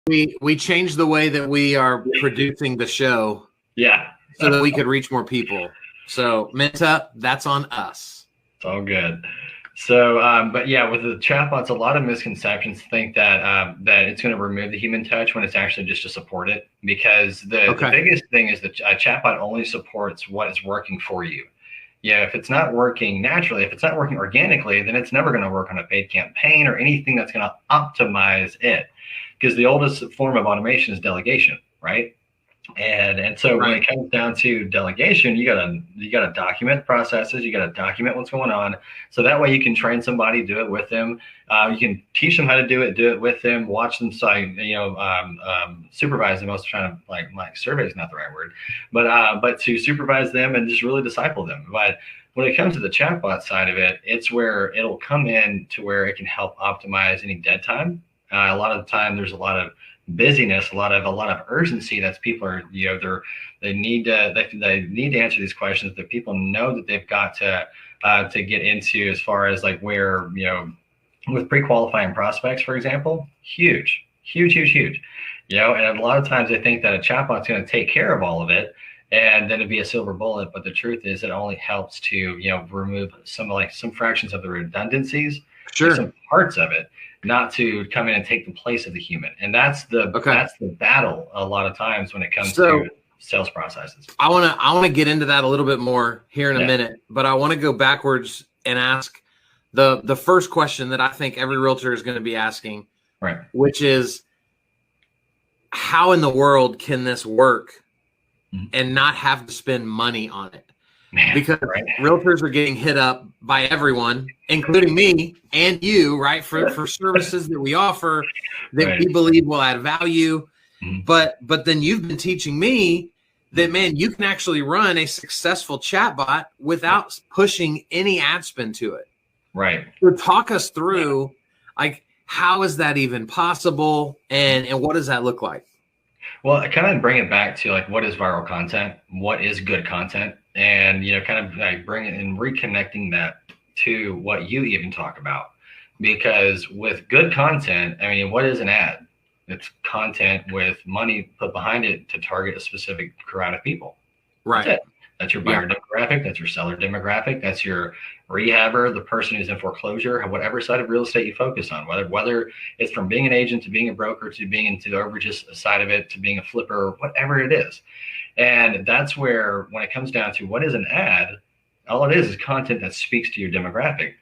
we changed the way that we are producing the show. Yeah. So that we could reach more people. So Minta, that's on us. It's all good. So, but yeah, with the chatbots, a lot of misconceptions think that that it's going to remove the human touch when it's actually just to support it. Because the biggest thing is that a chatbot only supports what is working for you. Yeah, if it's not working naturally, if it's not working organically, then it's never going to work on a paid campaign or anything that's going to optimize it. Because the oldest form of automation is delegation, right? And so when it comes down to delegation, you gotta document processes, you gotta document what's going on, so that way you can train somebody, do it with them. You can teach them how to do it with them, watch them, supervise them. I was trying to like survey is not the right word, but to supervise them and just really disciple them. But when it comes to the chatbot side of it, it's where it'll come in to where it can help optimize any dead time. A lot of the time, there's a lot of busyness, a lot of urgency that people are, they need to answer these questions that people know that they've got to get into, as far as like where, with pre-qualifying prospects, for example, huge. And a lot of times they think that a chatbot's going to take care of all of it and then it'd be a silver bullet. But the truth is, it only helps to, remove some fractions of the redundancies, some parts of it, not to come in and take the place of the human. And that's the battle a lot of times when it comes to sales processes. I want to get into that a little bit more here in a minute, but I want to go backwards and ask the first question that I think every realtor is going to be asking, right? Which is, how in the world can this work and not have to spend money on it? Because realtors are getting hit up by everyone, including me and you, right? For services that we offer that we believe will add value. But then you've been teaching me that, man, you can actually run a successful chatbot without pushing any ad spend to it. Right. So talk us through, like, how is that even possible, and what does that look like? Well, I kind of bring it back to like, what is viral content? What is good content? And, kind of like bring it and reconnecting that to what you even talk about. Because with good content, I mean, what is an ad? It's content with money put behind it to target a specific crowd of people. Right. That's it. That's your buyer demographic. That's your seller demographic. That's your rehabber, the person who's in foreclosure, whatever side of real estate you focus on, whether it's from being an agent to being a broker to being into the overages side of it to being a flipper, whatever it is. And that's where, when it comes down to what is an ad, all it is content that speaks to your demographic,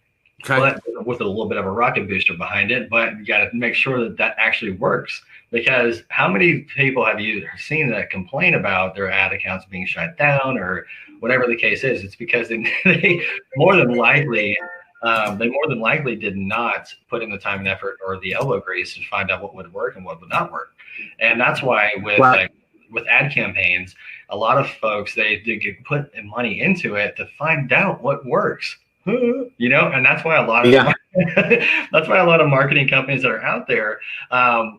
but with a little bit of a rocket booster behind it. But you got to make sure that actually works. Because how many people have you seen that complain about their ad accounts being shut down or whatever the case is? It's because they more than likely did not put in the time and effort or the elbow grease to find out what would work and what would not work. And that's why with ad campaigns, a lot of folks, they get put money into it to find out what works. And that's why a lot of marketing companies that are out there,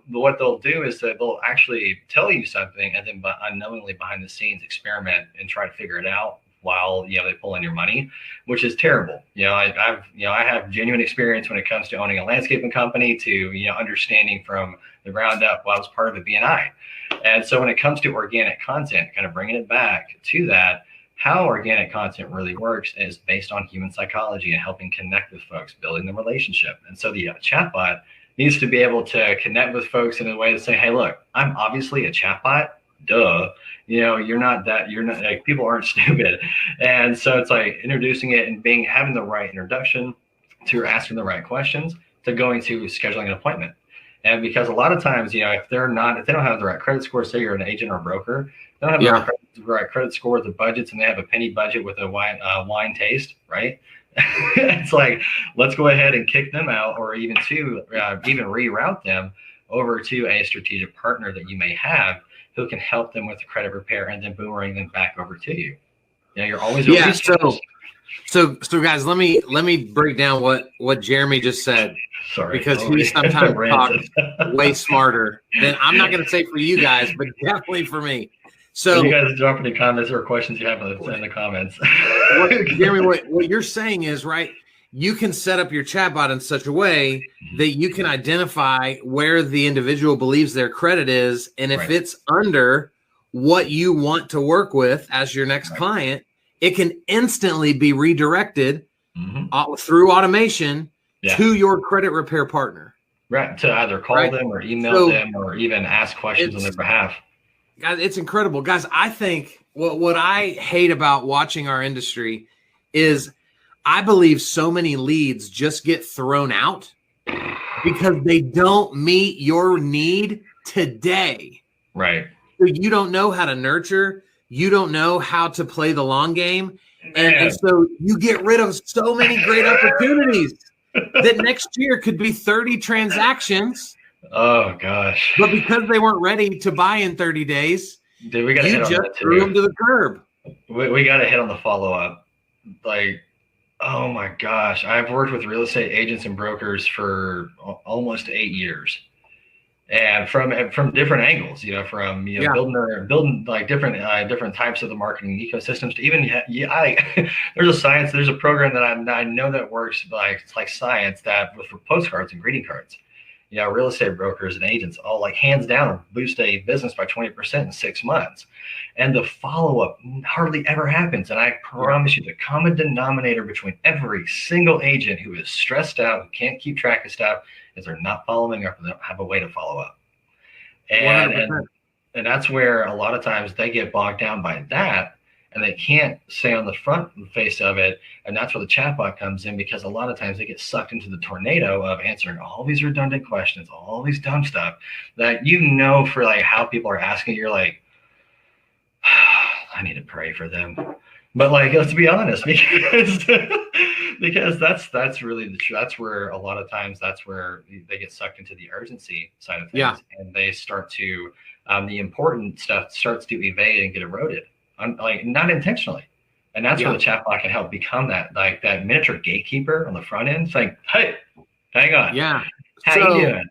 what they'll do is that they'll actually tell you something and then unknowingly behind the scenes experiment and try to figure it out while they pull in your money, which is terrible. I have genuine experience when it comes to owning a landscaping company to understanding from the ground up. Well, I was part of a BNI, and so when it comes to organic content, kind of bringing it back to that. How organic content really works is based on human psychology and helping connect with folks, building the relationship. And so the chatbot needs to be able to connect with folks in a way to say, hey, look, I'm obviously a chatbot. Duh. You're not like, people aren't stupid. And so it's like introducing it and having the right introduction to asking the right questions to going to scheduling an appointment. And because a lot of times, if they don't have the right credit score, say you're an agent or a broker, they don't have the right credit score with the budgets, and they have a penny budget with a wine taste, right? It's like, let's go ahead and kick them out, or even reroute them over to a strategic partner that you may have who can help them with the credit repair and then boomerang them back over to you. You're always So guys, let me break down what Jeremy just said. Sorry, because he sometimes talks way smarter than I'm not going to say for you guys, but definitely for me. So you guys drop any comments or questions you have in the comments. Jeremy, what you're saying is right. you can set up your chatbot in such a way that you can identify where the individual believes their credit is. And if it's under what you want to work with as your next client, it can instantly be redirected through automation to your credit repair partner. Right. To either call them or email them or even ask questions on their behalf. Guys, it's incredible. Guys, I think what I hate about watching our industry is I believe so many leads just get thrown out because they don't meet your need today. Right. So you don't know how to nurture. You don't know how to play the long game. And so you get rid of so many great opportunities that next year could be 30 transactions. Oh, gosh. But because they weren't ready to buy in 30 days, dude, we got to hit on that too. Threw them to the curb. We got to hit on the follow-up. Like, oh, my gosh. I've worked with real estate agents and brokers for almost 8 years. And from different angles, from building like different types of the marketing ecosystems to even there's a program that I know that works it's like science that for postcards and greeting cards. Real estate brokers and agents all like hands down boost a business by 20% in 6 months, and the follow up hardly ever happens. And I promise you, the common denominator between every single agent who is stressed out, who can't keep track of stuff, is they're not following up and they don't have a way to follow up. And that's where a lot of times they get bogged down by that, and they can't stay on the front face of it. And that's where the chatbot comes in, because a lot of times they get sucked into the tornado of answering all these redundant questions, all these dumb stuff that for like how people are asking. You're like, I need to pray for them. But like, let's be honest, because that's really the truth. That's where a lot of times that's where they get sucked into the urgency side of things, and they start to the important stuff starts to evade and get eroded, like not intentionally. And that's where the chatbot can help become that miniature gatekeeper on the front end. It's like, hey, hang on, how you doing?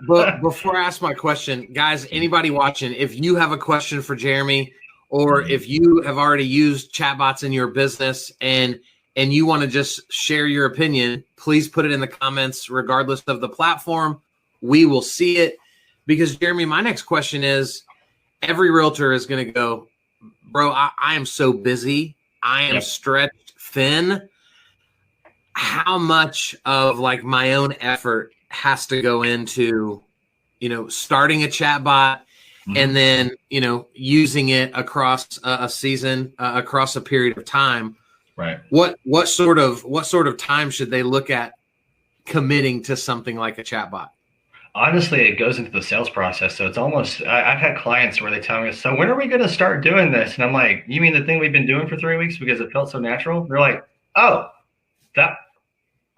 But before I ask my question, guys, anybody watching, if you have a question for Jeremy, or if you have already used chatbots in your business and you want to just share your opinion, please put it in the comments, regardless of the platform. We will see it. Because, Jeremy, my next question is, every realtor is going to go, bro, I am so busy. I am stretched thin. How much of like my own effort has to go into, starting a chatbot, and then, using it across a season, across a period of time? Right. What sort of time should they look at committing to something like a chatbot? Honestly, it goes into the sales process. So it's almost, I've had clients where they tell me, so when are we going to start doing this? And I'm like, you mean the thing we've been doing for 3 weeks because it felt so natural? They're like, oh, that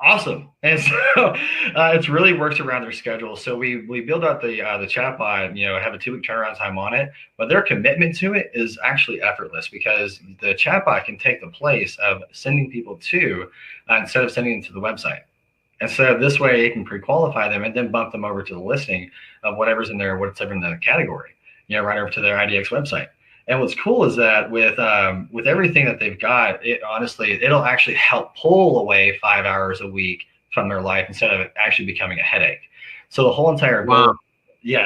awesome. And so it's really works around their schedule. So we build out the chatbot, have a 2-week turnaround time on it, but their commitment to it is actually effortless, because the chatbot can take the place of sending people to, instead of sending them to the website. And so this way it can pre-qualify them and then bump them over to the listing of whatever's in there, whatever in the category, right over to their IDX website. And what's cool is that with everything that they've got, it'll actually help pull away 5 hours a week from their life instead of actually becoming a headache. So the whole entire goal,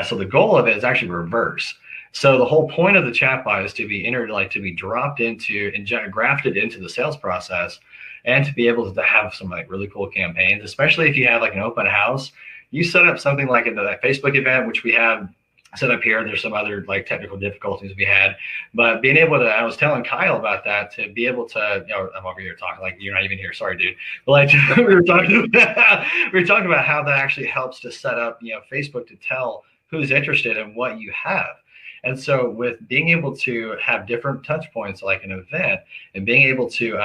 so the goal of it is actually reverse. So the whole point of the chatbot is to be to be dropped into and grafted into the sales process, and to be able to have some like really cool campaigns, especially if you have like an open house. You set up something like a Facebook event, which we have set up here. There's some other like technical difficulties we had, but being able to, I was telling Kyle about that, to be able to, I'm over here talking like you're not even here. Sorry, dude. But like we were talking about how that actually helps to set up, Facebook to tell who's interested in what you have. And so with being able to have different touch points like an event, and being able to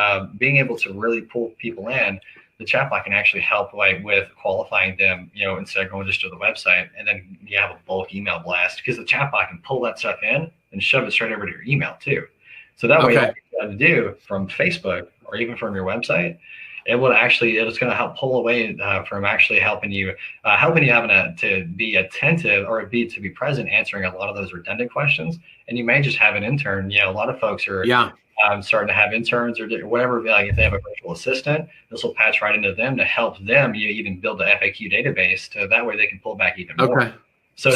really pull people in, the chatbot can actually help with qualifying them, instead of going just to the website and then you have a bulk email blast, because the chatbot can pull that stuff in and shove it straight over to your email too. So that way, what you got to do from Facebook or even from your website, it's going to help pull away from actually helping you having to be attentive or to be present, answering a lot of those redundant questions. And you may just have an intern. A lot of folks are starting to have interns or whatever. Like if they have a virtual assistant, this will patch right into them to help them even build the FAQ database, that way they can pull back even more. Okay. So